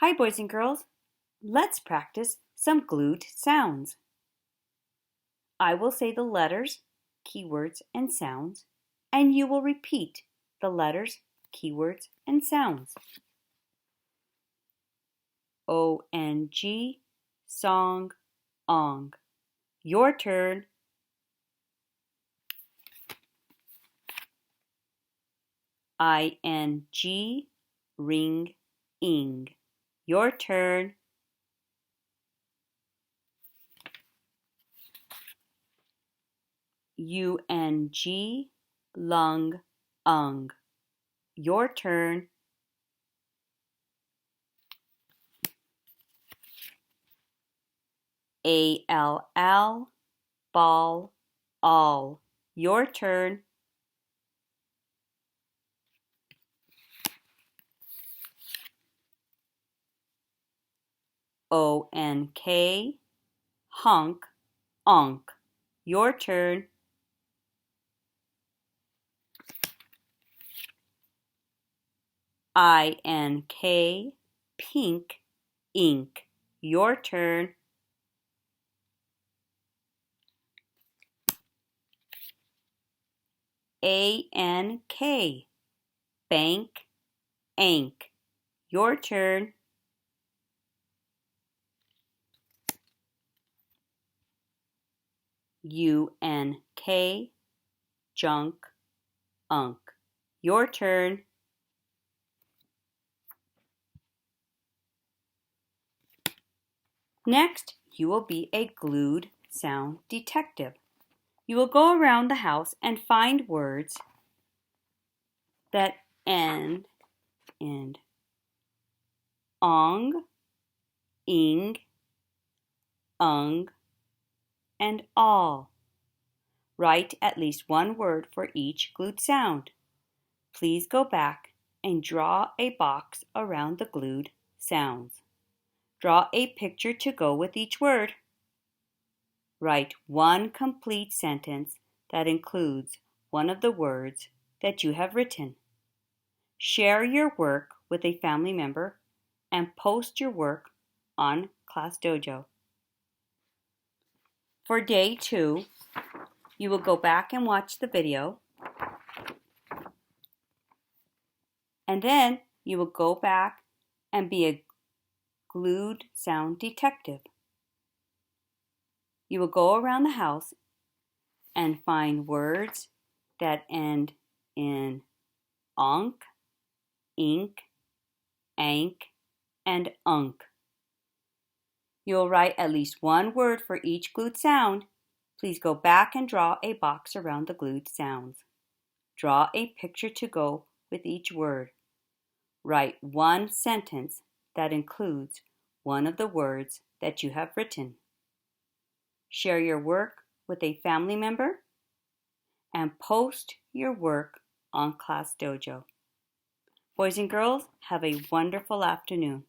Hi, boys and girls. Let's practice some glued sounds. I will say the letters, keywords, and sounds, and you will repeat the letters, keywords, and sounds. O-N-G, song, ong. Your turn. I-N-G, ring, ing. Your turn. U-N-G, lung, ung. Your turn. A-L-L, ball, all. Your turn. O-N-K, honk, onk. Your turn. I-N-K, pink, ink. Your turn. A-N-K, bank, ank. Your turn. U-N-K, junk, unk. Your turn. Next, you will be a glued sound detective. You will go around the house and find words that end in ong, ing, ung, and all. Write at least one word for each glued sound. Please go back and draw a box around the glued sounds. Draw a picture to go with each word. Write one complete sentence that includes one of the words that you have written. Share your work with a family member and post your work on ClassDojo. For day 2, you will go back and watch the video, and then you will go back and be a glued sound detective. You will go around the house and find words that end in onk, ink, ank, and unk. You'll write at least one word for each glued sound. Please go back and draw a box around the glued sounds. Draw a picture to go with each word. Write one sentence that includes one of the words that you have written. Share your work with a family member and post your work on ClassDojo. Boys and girls, have a wonderful afternoon.